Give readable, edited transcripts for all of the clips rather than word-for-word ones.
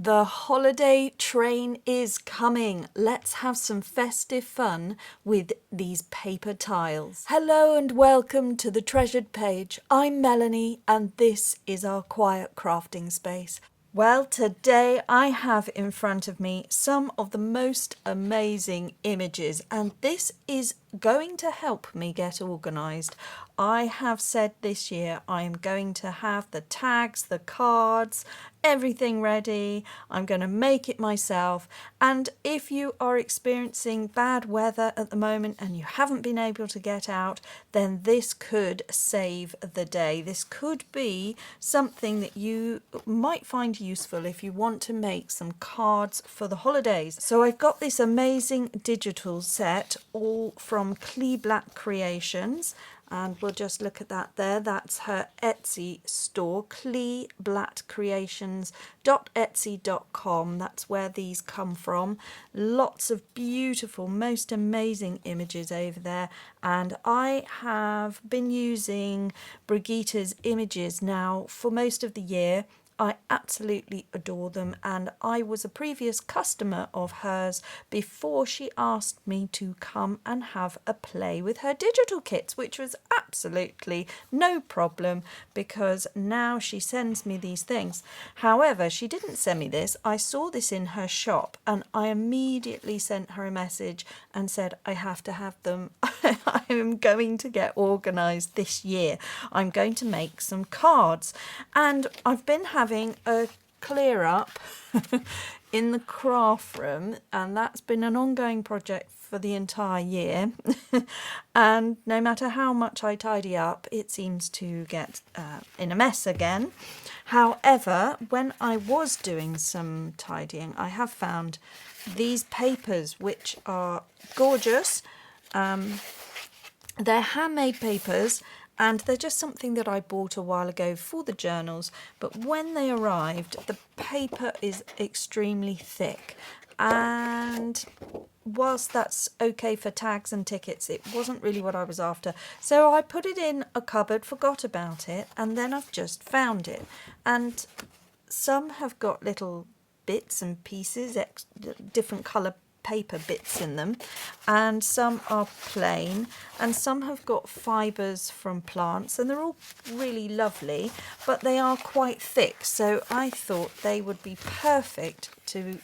The holiday train is coming. Let's have some festive fun with these paper tiles. Hello and welcome to the Treasured Page. I'm Melanie and this is our quiet crafting space. Well, today I have in front of me some of the most amazing images, and this is going to help me get organised. I have said this year I am going to have the tags, the cards, everything ready. I'm going to make it myself, and if you are experiencing bad weather at the moment and you haven't been able to get out, then this could save the day. This could be something that you might find useful if you want to make some cards for the holidays. So I've got this amazing digital set all from Clee Black Creations, and we'll just look at that there. That's her Etsy store, cleeblackcreations.etsy.com. That's where these come from. Lots of beautiful, most amazing images over there, and I have been using Brigitta's images now for most of the year. I absolutely adore them, and I was a previous customer of hers before she asked me to come and have a play with her digital kits, which was absolutely no problem because now she sends me these things. However, she didn't send me this. I saw this in her shop and I immediately sent her a message and said, I have to have them. I am going to get organised this year. I'm going to make some cards, and I've been having a clear up in the craft room, and that's been an ongoing project for the entire year. And no matter how much I tidy up, it seems to get in a mess again. However, when I was doing some tidying, I have found these papers, which are gorgeous. They're handmade papers, and they're just something that I bought a while ago for the journals, but when they arrived, the paper is extremely thick, and whilst that's okay for tags and tickets, it wasn't really what I was after. So I put it in a cupboard, forgot about it, and then I've just found it. And some have got little bits and pieces, different colour paper bits in them, and some are plain, and some have got fibres from plants, and they're all really lovely, but they are quite thick, so I thought they would be perfect to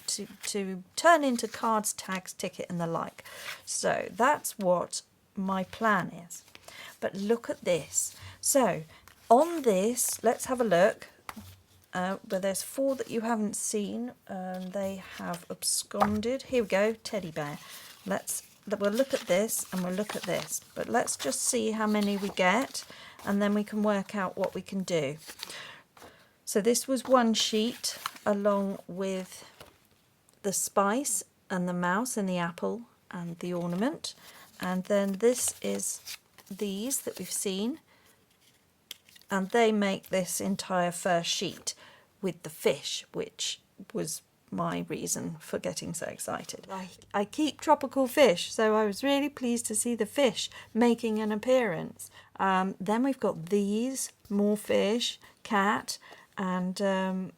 turn into cards, tags, ticket and the like. So that's what my plan is. But look at this. So on this, let's have a look. But there's 4 that you haven't seen, and they have absconded. Here we go, teddy bear. We'll look at this and we'll look at this, but let's just see how many we get, and then we can work out what we can do. So this was one sheet along with the spice and the mouse and the apple and the ornament, and then this is these that we've seen, and they make this entire first sheet with the fish, which was my reason for getting so excited. I keep tropical fish, so I was really pleased to see the fish making an appearance. Then we've got these, more fish, cat, and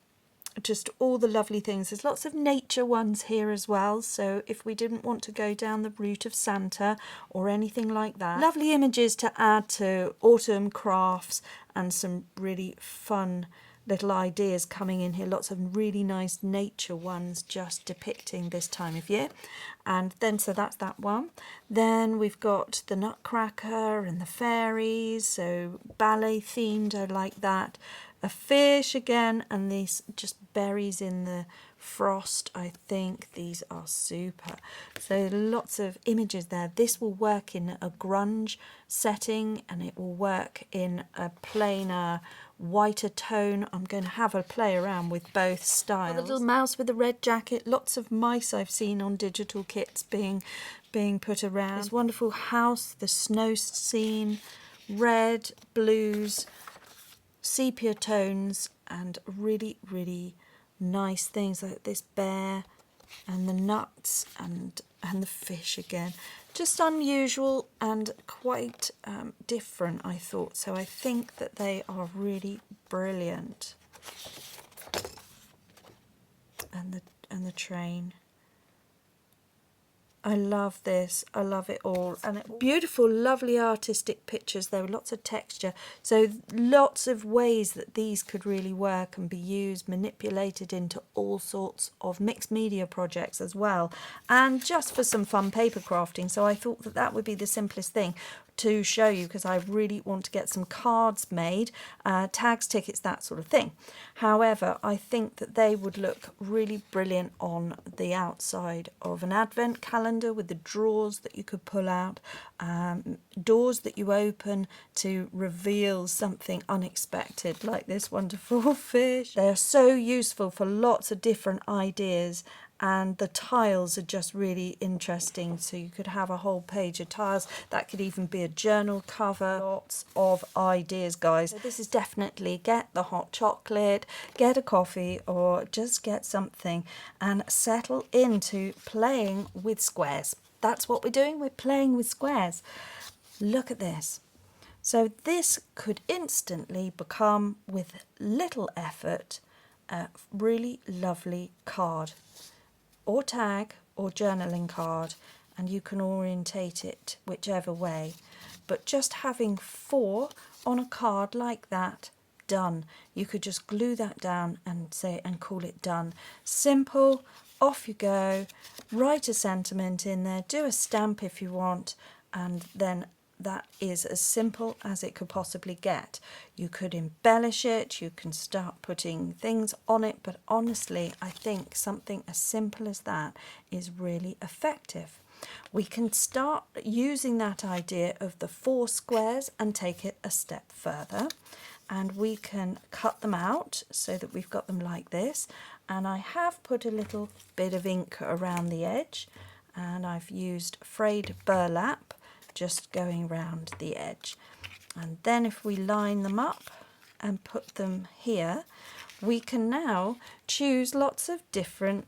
just all the lovely things. There's lots of nature ones here as well, so if we didn't want to go down the route of Santa or anything like that. Lovely images to add to autumn crafts, and some really fun little ideas coming in here. Lots of really nice nature ones just depicting this time of year. And then, so that's that one. Then we've got the Nutcracker and the fairies, so ballet themed, I like that. A fish again, and these just berries in the frost. I think these are super. So lots of images there. This will work in a grunge setting, and it will work in a plainer, whiter tone. I'm going to have a play around with both styles. The little mouse with the red jacket. Lots of mice I've seen on digital kits being put around. This wonderful house, the snow scene, red, blues, sepia tones, and really, really nice things like this bear and the nuts and the fish again. Just unusual and quite different, I thought. So I think that they are really brilliant. and the train. I love this. I love it all. And beautiful, lovely artistic pictures. There were lots of texture. So lots of ways that these could really work and be used, manipulated into all sorts of mixed media projects as well. And just for some fun paper crafting. So I thought that that would be the simplest thing to show you, because I really want to get some cards made, tags, tickets, that sort of thing. However, I think that they would look really brilliant on the outside of an advent calendar with the drawers that you could pull out, doors that you open to reveal something unexpected like this wonderful fish. They are so useful for lots of different ideas. And the tiles are just really interesting, so you could have a whole page of tiles. That could even be a journal cover. Lots of ideas, guys. So this is definitely get the hot chocolate, get a coffee, or just get something and settle into playing with squares. That's what we're doing, we're playing with squares. Look at this. So this could instantly become, with little effort, a really lovely card, or tag, or journaling card, and you can orientate it whichever way. But just having 4 on a card like that, done. You could just glue that down and say and call it done. Simple, off you go. Write a sentiment in there, do a stamp if you want, and then that is as simple as it could possibly get. You could embellish it, you can start putting things on it, but honestly, I think something as simple as that is really effective. We can start using that idea of the 4 squares and take it a step further, and we can cut them out so that we've got them like this. And I have put a little bit of ink around the edge, and I've used frayed burlap just going round the edge. And then if we line them up and put them here, we can now choose lots of different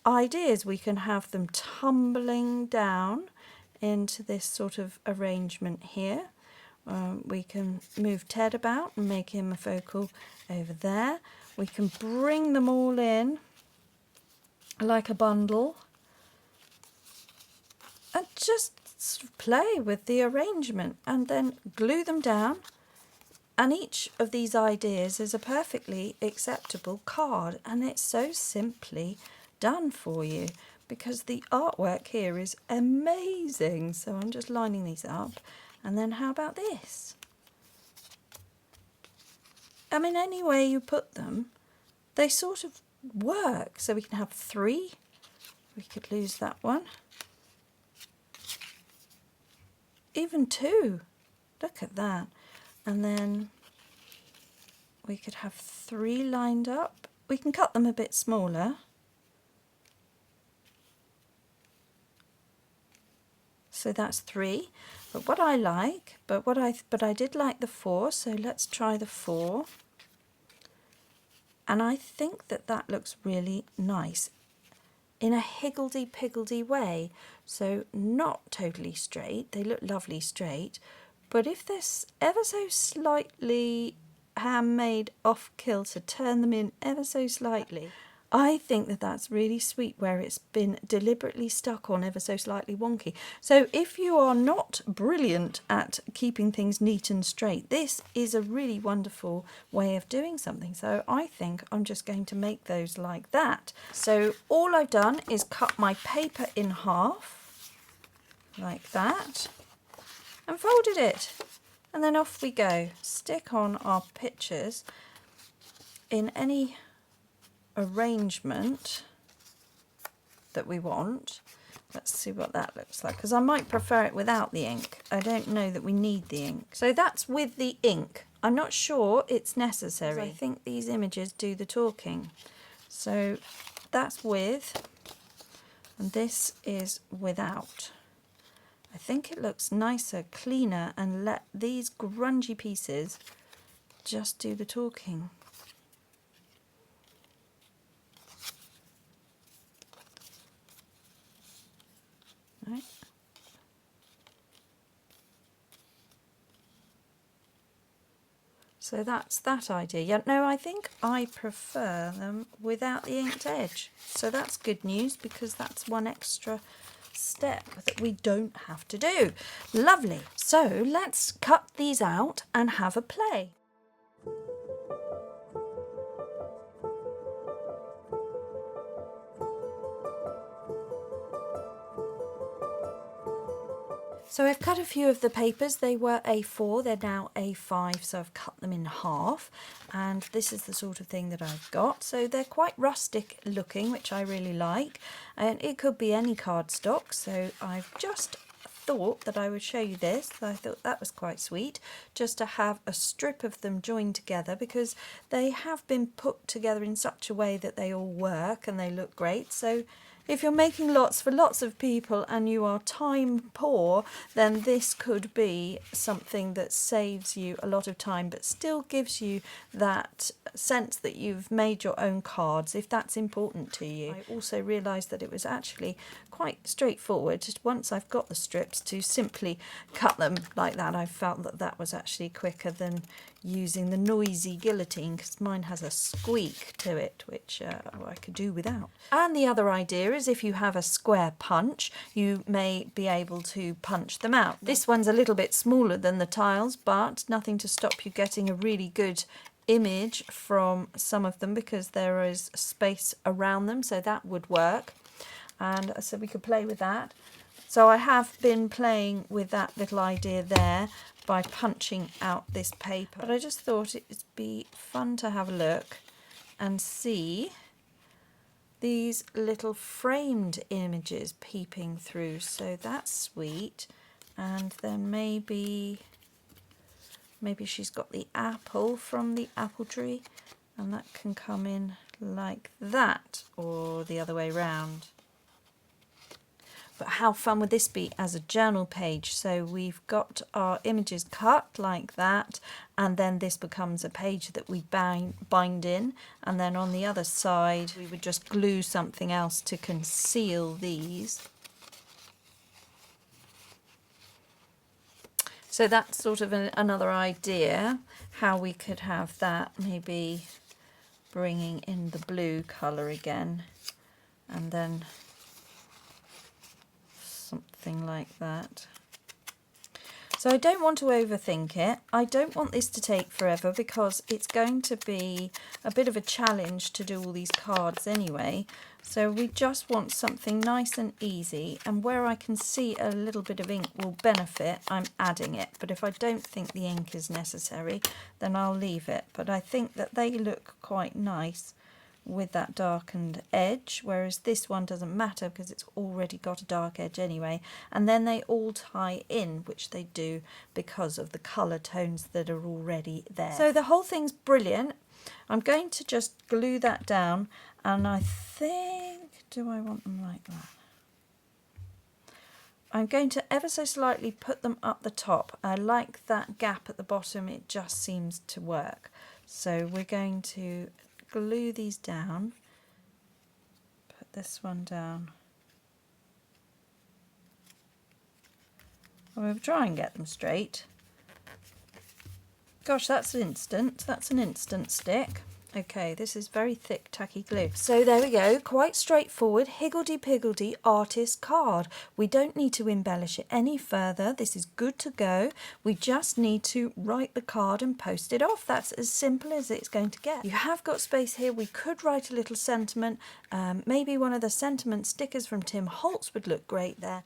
ideas. We can have them tumbling down into this sort of arrangement here. We can move Ted about and make him a focal over there. We can bring them all in like a bundle and just play with the arrangement and then glue them down, and each of these ideas is a perfectly acceptable card, and it's so simply done for you because the artwork here is amazing. So I'm just lining these up, and then how about this? I mean, any way you put them, they sort of work. So we can have 3. We could lose that one. Even 2, look at that. And then we could have 3 lined up. We can cut them a bit smaller. So that's 3. But what I like, but I did like the 4, so let's try the 4. And I think that that looks really nice in a higgledy-piggledy way. So not totally straight, they look lovely straight, but if they're ever so slightly handmade off kilter, turn them in ever so slightly. I think that that's really sweet where it's been deliberately stuck on ever so slightly wonky. So if you are not brilliant at keeping things neat and straight, this is a really wonderful way of doing something. So I think I'm just going to make those like that. So all I've done is cut my paper in half, like that, and folded it. And then off we go. Stick on our pictures in any arrangement that we want. Let's see what that looks like, because I might prefer it without the ink. I don't know that we need the ink. So that's with the ink. I'm not sure it's necessary. I think these images do the talking. So that's with, and this is without. I think it looks nicer, cleaner, and let these grungy pieces just do the talking. Right. So that's that idea. Yeah, no, I think I prefer them without the inked edge. So that's good news because that's one extra step that we don't have to do. Lovely. So let's cut these out and have a play. So I've cut a few of the papers. They were A4, they're now A5, so I've cut them in half. And this is the sort of thing that I've got. So they're quite rustic looking, which I really like. And it could be any cardstock, so I've just thought that I would show you this. I thought that was quite sweet, just to have a strip of them joined together, because they have been put together in such a way that they all work and they look great. So if you're making lots for lots of people and you are time poor, then this could be something that saves you a lot of time but still gives you that sense that you've made your own cards, if that's important to you. I also realised that it was actually quite straightforward, just once I've got the strips, to simply cut them like that. I felt that that was actually quicker than using the noisy guillotine, because mine has a squeak to it, which I could do without. And the other idea is if you have a square punch, you may be able to punch them out. This one's a little bit smaller than the tiles, but nothing to stop you getting a really good image from some of them, because there is space around them, so that would work. And so we could play with that. So I have been playing with that little idea there by punching out this paper. But I just thought it would be fun to have a look and see these little framed images peeping through. So that's sweet. And then maybe she's got the apple from the apple tree, and that can come in like that, or the other way round. But how fun would this be as a journal page? So we've got our images cut like that, and then this becomes a page that we bind in, and then on the other side we would just glue something else to conceal these. So that's sort of another idea, how we could have that, maybe bringing in the blue colour again, and then something like that. So I don't want to overthink it. I don't want this to take forever, because it's going to be a bit of a challenge to do all these cards anyway. So we just want something nice and easy, and where I can see a little bit of ink will benefit, I'm adding it. But if I don't think the ink is necessary, then I'll leave it. But I think that they look quite nice with that darkened edge, whereas this one doesn't matter because it's already got a dark edge anyway. And then they all tie in, which they do because of the colour tones that are already there. So the whole thing's brilliant. I'm going to just glue that down, and I think, do I want them like that? I'm going to ever so slightly put them up the top. I like that gap at the bottom, it just seems to work. So we're going to glue these down, put this one down. We'll try and get them straight. Gosh, that's instant. That's an instant stick. Okay, this is very thick tacky glue. So there we go, quite straightforward, higgledy-piggledy artist card. We don't need to embellish it any further. This is good to go. We just need to write the card and post it off. That's as simple as it's going to get. You have got space here. We could write a little sentiment. Maybe one of the sentiment stickers from Tim Holtz would look great there.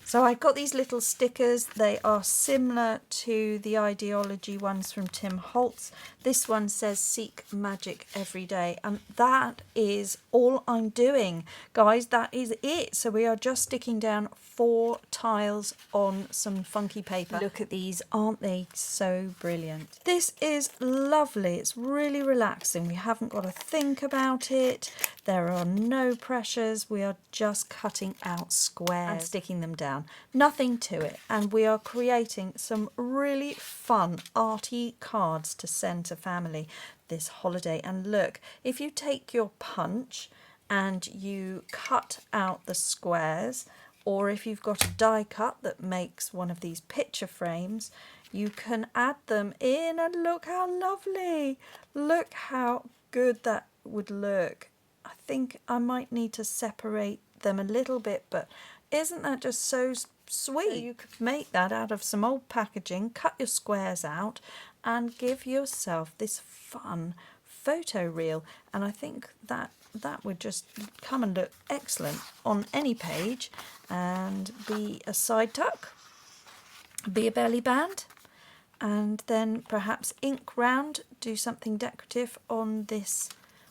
So I've got these little stickers. They are similar to the ideology ones from Tim Holtz. This one says seek magic every day, and that is all I'm doing, guys. That is it. So we are just sticking down 4 tiles on some funky paper. Look at these, aren't they so brilliant? This is lovely. It's really relaxing. We haven't got to think about it. There are no pressures. We are just cutting out squares and sticking them down. Nothing to it. And we are creating some really fun arty cards to send to family this holiday. And look, if you take your punch and you cut out the squares, or if you've got a die cut that makes one of these picture frames, you can add them in, and look how lovely. Look how good that would look. I think I might need to separate them a little bit, but isn't that just so sweet? So you could make that out of some old packaging, cut your squares out and give yourself this fun photo reel, and I think that would just come and look excellent on any page and be a side tuck, be a belly band, and then perhaps ink round, do something decorative on this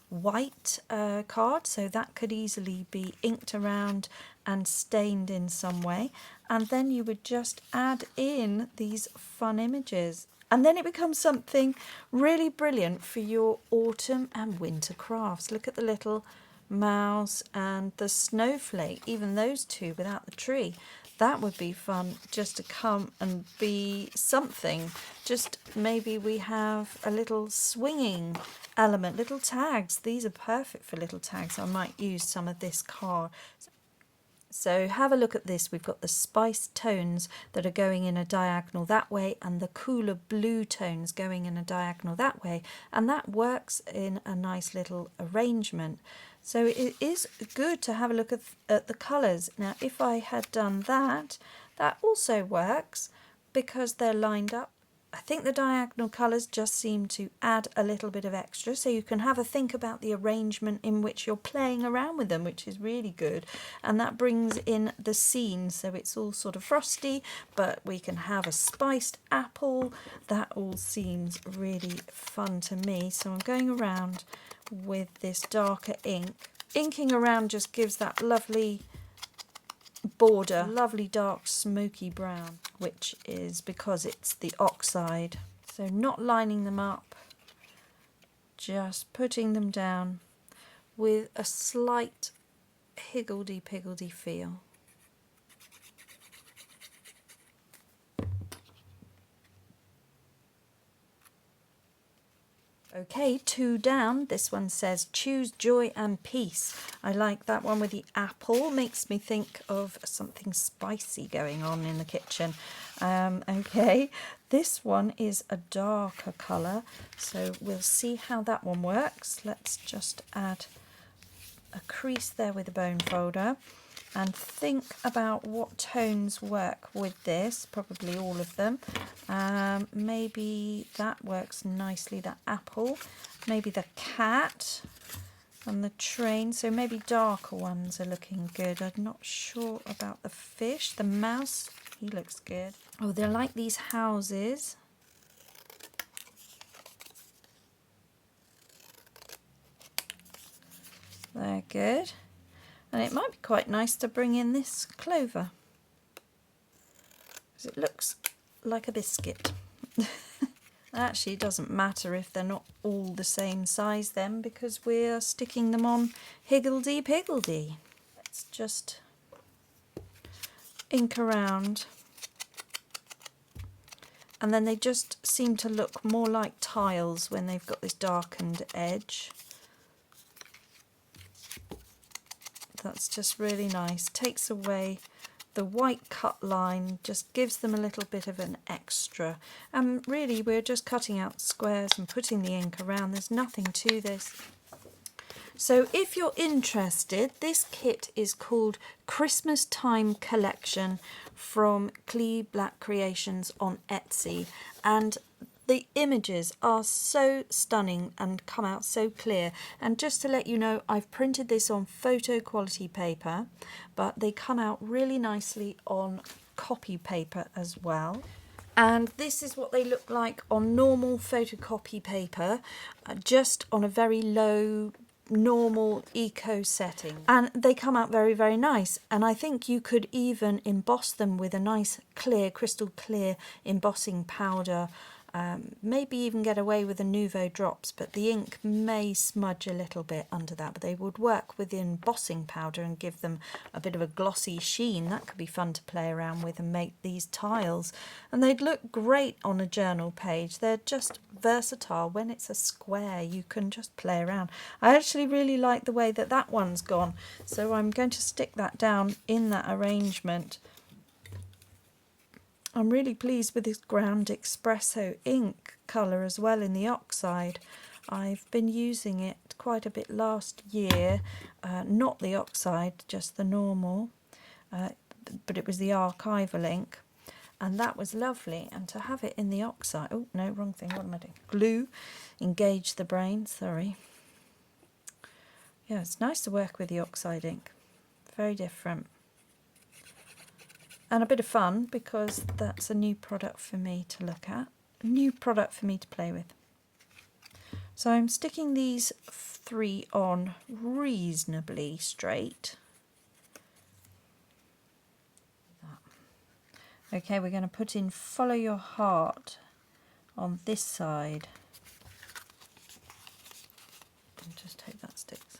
white card, so that could easily be inked around and stained in some way, and then you would just add in these fun images, and then it becomes something really brilliant for your autumn and winter crafts. Look at the little mouse and the snowflake, even those two without the tree. That would be fun just to come and be something. Just maybe we have a little swinging element, little tags. These are perfect for little tags. I might use some of this card. So have a look at this. We've got the spice tones that are going in a diagonal that way, and the cooler blue tones going in a diagonal that way, and that works in a nice little arrangement. So it is good to have a look at the colours. Now if I had done that, that also works because they're lined up. I think the diagonal colours just seem to add a little bit of extra, so you can have a think about the arrangement in which you're playing around with them, which is really good, and that brings in the scene, so it's all sort of frosty, but we can have a spiced apple. That all seems really fun to me, so I'm going around with this darker ink. Inking around just gives that lovely border, lovely dark smoky brown, which is because it's the oxide. So not lining them up, just putting them down with a slight higgledy-piggledy feel. Okay, 2 down. This one says choose joy and peace. I like that one with the apple. Makes me think of something spicy going on in the kitchen. Okay, this one is a darker colour, so we'll see how that one works. Let's just add a crease there with a bone folder and think about what tones work with this. Probably all of them. Maybe that works nicely, that apple. Maybe the cat and the train, so maybe darker ones are looking good. I'm not sure about the fish. The mouse, he looks good. Oh, they're like these houses. They're good. And it might be quite nice to bring in this clover, because it looks like a biscuit. Actually, it doesn't matter if they're not all the same size then, because we're sticking them on higgledy-piggledy. Let's just ink around. And then they just seem to look more like tiles when they've got this darkened edge. That's just really nice. Takes away the white cut line, just gives them a little bit of an extra. And really we're just cutting out squares and putting the ink around. There's nothing to this. So if you're interested, this kit is called Christmas Time Collection from Clee Black Creations on Etsy, and the images are so stunning and come out so clear. And just to let you know, I've printed this on photo quality paper, but they come out really nicely on copy paper as well. And this is what they look like on normal photocopy paper, just on a very low normal eco setting, and they come out very, very nice. And I think you could even emboss them with a nice clear, crystal clear embossing powder. Maybe even get away with the Nouveau drops, but the ink may smudge a little bit under that, but they would work with the embossing powder and give them a bit of a glossy sheen. That could be fun to play around with and make these tiles, and they'd look great on a journal page. They're just versatile. When it's a square, you can just play around. I actually really like the way that that one's gone, so I'm going to stick that down in that arrangement. I'm really pleased with this Ground Espresso ink colour as well in the oxide. I've been using it quite a bit last year, not the oxide, just the normal, but it was the archival ink, and that was lovely. And to have it in the oxide, oh no, wrong thing, what am I doing? Glue, engage the brain, sorry. Yeah, it's nice to work with the oxide ink, very different. And a bit of fun because that's a new product for me to look at, a new product for me to play with. So I'm sticking these 3 on reasonably straight. Okay, we're going to put in Follow Your Heart on this side. And just hope that sticks.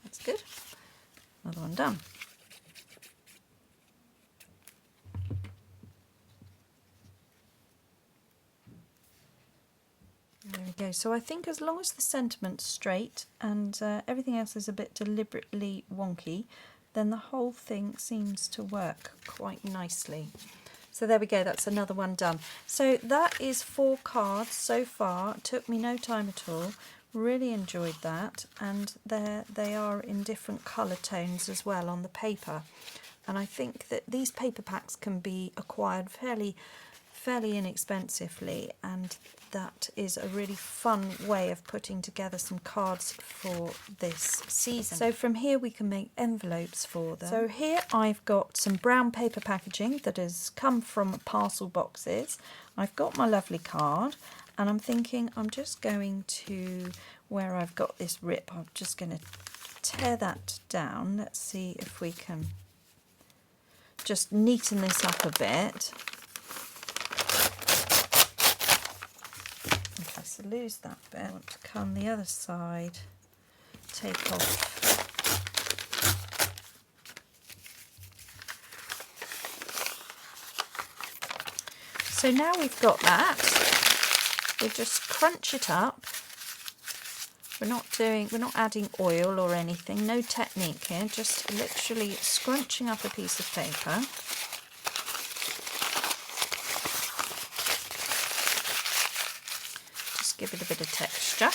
That's good. Another one done. There we go. So I think as long as the sentiment's straight and everything else is a bit deliberately wonky, then the whole thing seems to work quite nicely. So there we go, that's another one done. So that is 4 cards so far. It took me no time at all. Really enjoyed that, and they are in different colour tones as well on the paper. And I think that these paper packs can be acquired fairly inexpensively, and that is a really fun way of putting together some cards for this season. So from here we can make envelopes for them. So here I've got some brown paper packaging that has come from parcel boxes. I've got my lovely card, and I'm thinking I'm just going to, where I've got this rip, I'm just going to tear that down. Let's see if we can just neaten this up a bit. Okay, so lose that bit. I want to come the other side, take off. So now we've got that, we just crunch it up. We're not adding oil or anything, no technique here, just literally scrunching up a piece of paper. Just give it a bit of texture.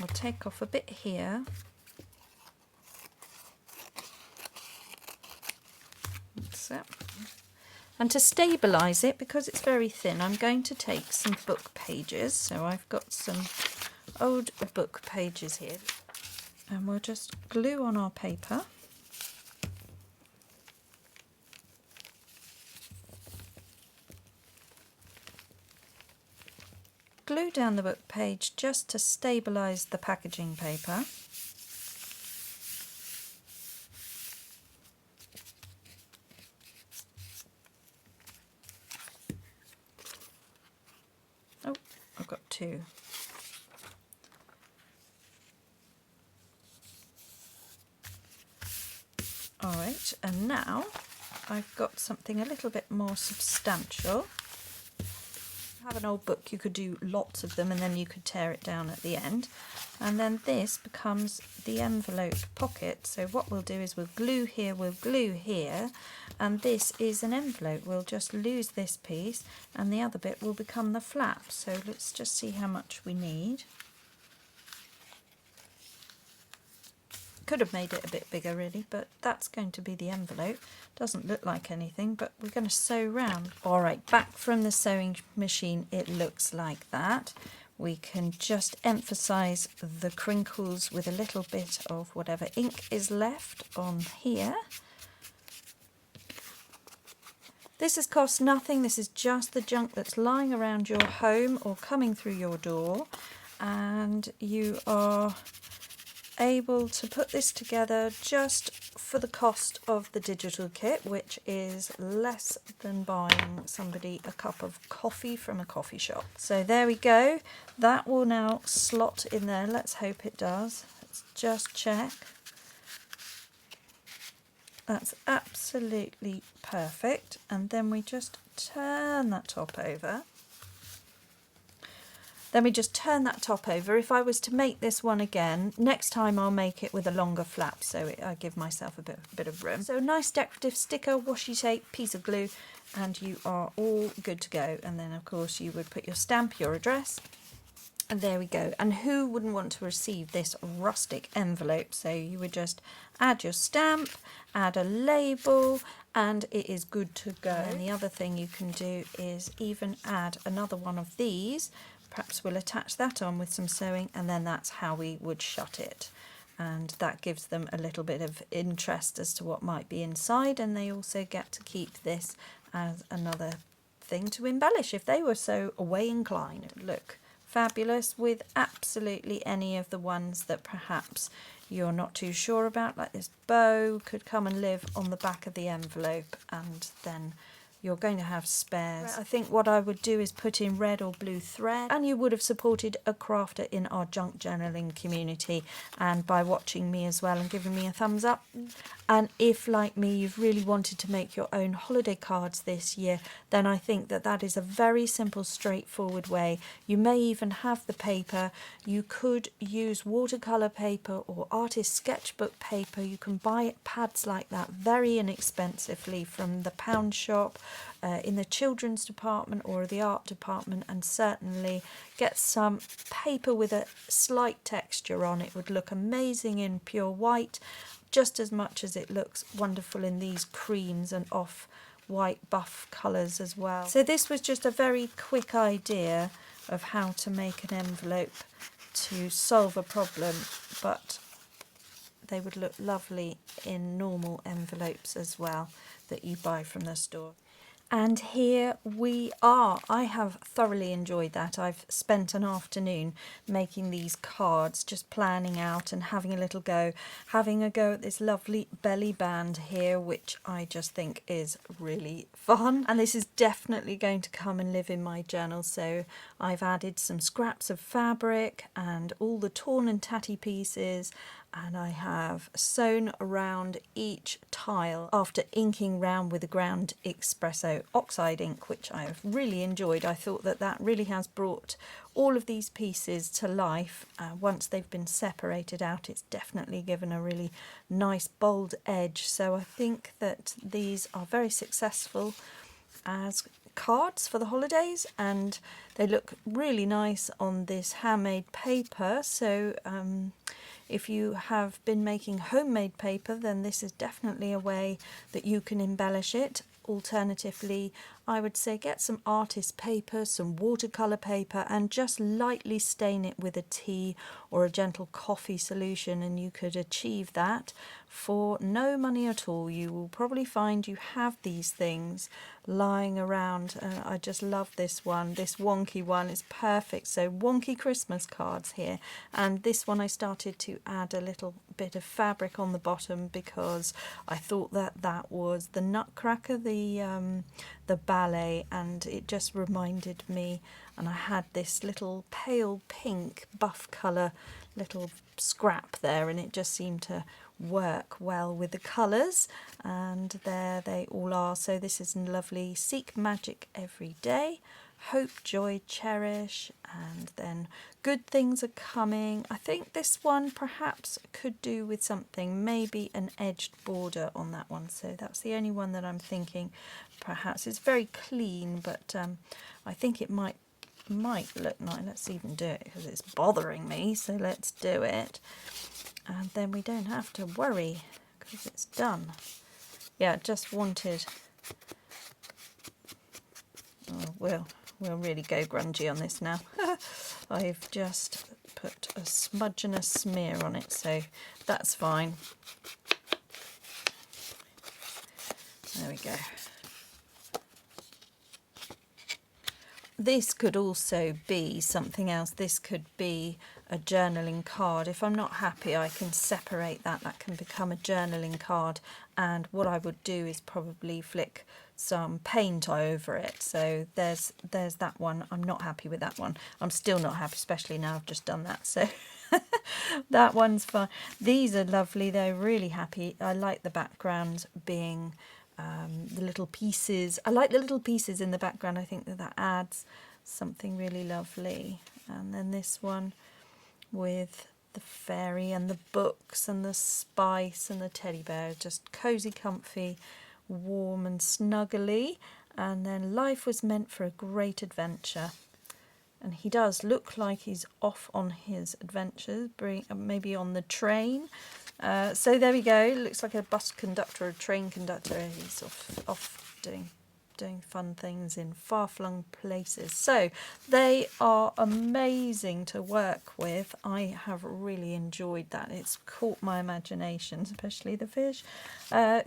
I'll take off a bit here. That's it. And to stabilise it, because it's very thin, I'm going to take some book pages. So I've got some old book pages here. And we'll just glue on our paper. Glue down the book page just to stabilise the packaging paper. Oh, I've got 2. Alright, and now I've got something a little bit more substantial. If you have an old book, you could do lots of them and then you could tear it down at the end. And then this becomes the envelope pocket. So what we'll do is we'll glue here, and this is an envelope. We'll just lose this piece and the other bit will become the flap. So let's just see how much we need. Could have made it a bit bigger really, but that's going to be the envelope. Doesn't look like anything, but we're going to sew round. Alright, back from the sewing machine, it looks like that. We can just emphasise the crinkles with a little bit of whatever ink is left on here. This has cost nothing. This is just the junk that's lying around your home or coming through your door, and you are able to put this together just for the cost of the digital kit, which is less than buying somebody a cup of coffee from a coffee shop. So there we go, that will now slot in there. Let's hope it does. Let's just check. That's absolutely perfect, and then we just turn that top over. Then we just turn that top over. If I was to make this one again, next time I'll make it with a longer flap, so I give myself a bit of room. So nice decorative sticker, washi tape, piece of glue, and you are all good to go. And then of course you would put your stamp, your address, and there we go. And who wouldn't want to receive this rustic envelope? So you would just add your stamp, add a label, and it is good to go. And the other thing you can do is even add another one of these. Perhaps we'll attach that on with some sewing, and then that's how we would shut it. And that gives them a little bit of interest as to what might be inside, and they also get to keep this as another thing to embellish if they were so away inclined. Look, fabulous with absolutely any of the ones that perhaps you're not too sure about, like this bow could come and live on the back of the envelope, and then you're going to have spares. I think what I would do is put in red or blue thread, and you would have supported a crafter in our junk journaling community, and by watching me as well and giving me a thumbs up. And if, like me, you've really wanted to make your own holiday cards this year, then I think that that is a very simple, straightforward way. You may even have the paper. You could use watercolour paper or artist sketchbook paper. You can buy pads like that very inexpensively from the pound shop, in the children's department or the art department, and certainly get some paper with a slight texture on. It would look amazing in pure white, just as much as it looks wonderful in these creams and off-white buff colours as well. So this was just a very quick idea of how to make an envelope to solve a problem, but they would look lovely in normal envelopes as well that you buy from the store. And here we are. I have thoroughly enjoyed that. I've spent an afternoon making these cards, just planning out and having a little go, having a go at this lovely belly band here, which I just think is really fun. And this is definitely going to come and live in my journal. So I've added some scraps of fabric and all the torn and tatty pieces, and I have sewn around each tile after inking round with the ground espresso oxide ink, which I have really enjoyed. I thought that that really has brought all of these pieces to life. Once they've been separated out, it's definitely given a really nice bold edge. So I think that these are very successful as cards for the holidays, and they look really nice on this handmade paper. So if you have been making homemade paper, then this is definitely a way that you can embellish it. Alternatively, I would say get some artist paper, some watercolour paper, and just lightly stain it with a tea or a gentle coffee solution, and you could achieve that for no money at all. You will probably find you have these things lying around. I just love this one. This Wonky one is perfect. So Wonky Christmas cards here, and this one I started to add a little bit of fabric on the bottom because I thought that that was the Nutcracker, the ballet, and it just reminded me, and I had this little pale pink buff colour little scrap there, and it just seemed to work well with the colours, and there they all are. So this is lovely. Seek magic every day, hope, joy, cherish, and then good things are coming. I think this one perhaps could do with something, maybe an edged border on that one. So that's the only one that I'm thinking. Perhaps it's very clean, but I think it might look nice. Let's even do it because it's bothering me, so let's do it, and then we don't have to worry because it's done. Yeah, just wanted, oh, we'll really go grungy on this now. I've just put a smudge and a smear on it, so that's fine. There we go. This could also be something else. This could be a journaling card. If I'm not happy, I can separate that. That can become a journaling card. And what I would do is probably flick some paint over it. So there's that one. I'm not happy with that one. I'm still not happy, especially now I've just done that. So that one's fine. These are lovely. They're really happy. I like the background being the little pieces. I like the little pieces in the background. I think that adds something really lovely. And then this one with the fairy and the books and the spice and the teddy bear, just cozy, comfy, warm and snuggly. And then life was meant for a great adventure. And he does look like he's off on his adventures, maybe on the train. So there we go. Looks like a bus conductor or a train conductor. He's off doing fun things in far-flung places. So they are amazing to work with. I have really enjoyed that. It's caught my imagination, especially the fish.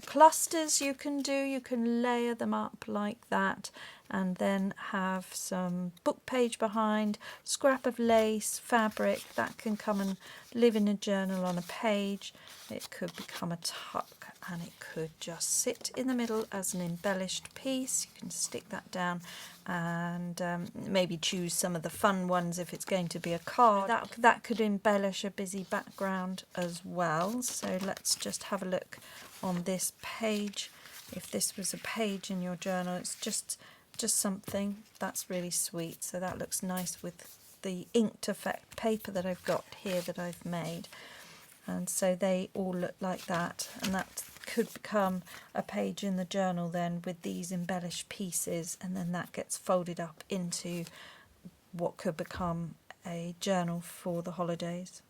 Clusters you can do. You can layer them up like that, and then have some book page behind, scrap of lace, fabric that can come and live in a journal on a page. It could become a tuck, and it could just sit in the middle as an embellished piece. You can stick that down and maybe choose some of the fun ones if it's going to be a card. That could embellish a busy background as well. So let's just have a look on this page. If this was a page in your journal, it's just something that's really sweet. So that looks nice with the inked effect paper that I've got here that I've made. And so they all look like that, and that could become a page in the journal then with these embellished pieces, and then that gets folded up into what could become a journal for the holidays.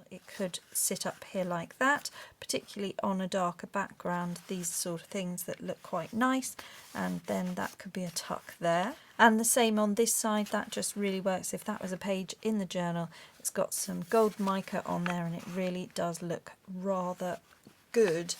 It could sit up here like that, particularly on a darker background, these sort of things that look quite nice, and then that could be a tuck there. And the same on this side, that just really works if that was a page in the journal. It's got some gold mica on there, and it really does look rather good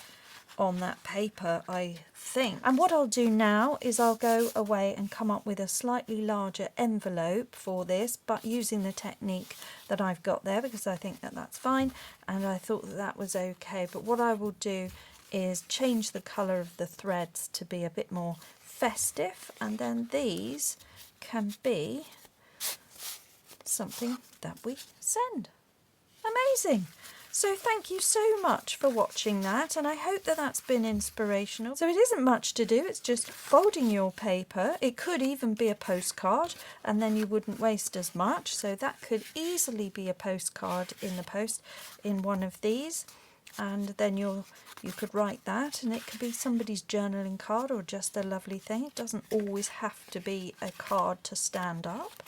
on that paper, I think. And what I'll do now is I'll go away and come up with a slightly larger envelope for this, but using the technique that I've got there, because I think that that's fine, and I thought that that was okay. But what I will do is change the colour of the threads to be a bit more festive, and then these can be something that we send. Amazing! So thank you so much for watching that, and I hope that that's been inspirational. So it isn't much to do, it's just folding your paper. It could even be a postcard, and then you wouldn't waste as much. So that could easily be a postcard in the post in one of these, and then you could write that, and it could be somebody's journaling card or just a lovely thing. It doesn't always have to be a card to stand up.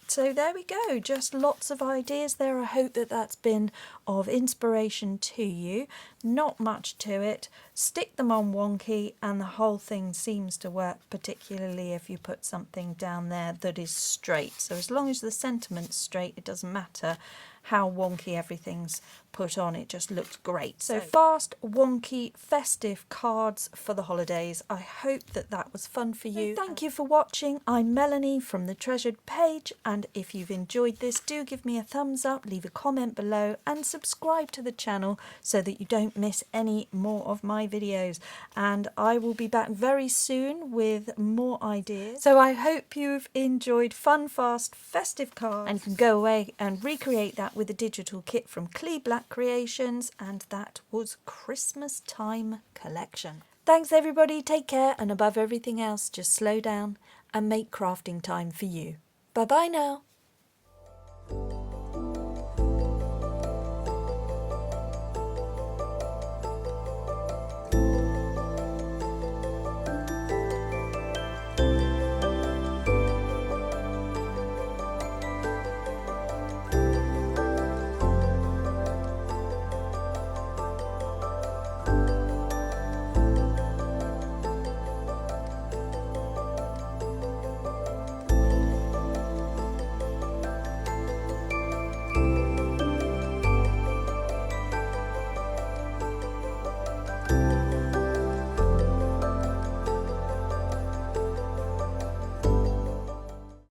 So there we go, just lots of ideas there. I hope that that's been of inspiration to you. Not much to it. Stick them on Wonky and the whole thing seems to work, particularly if you put something down there that is straight. So as long as the sentiment's straight, it doesn't matter how wonky everything's put on, it just looks great. So fast, wonky, festive cards for the holidays. I hope that that was fun for you. So thank you for watching. I'm Melanie from the Treasured Page, and if you've enjoyed this, do give me a thumbs up, leave a comment below, and subscribe to the channel so that you don't miss any more of my videos. And I will be back very soon with more ideas. So I hope you've enjoyed fun, fast, festive cards, and you can go away and recreate that with a digital kit from Clee Black Creations, and that was Christmas Time Collection. Thanks everybody, take care, and above everything else, just slow down and make crafting time for you. Bye bye now.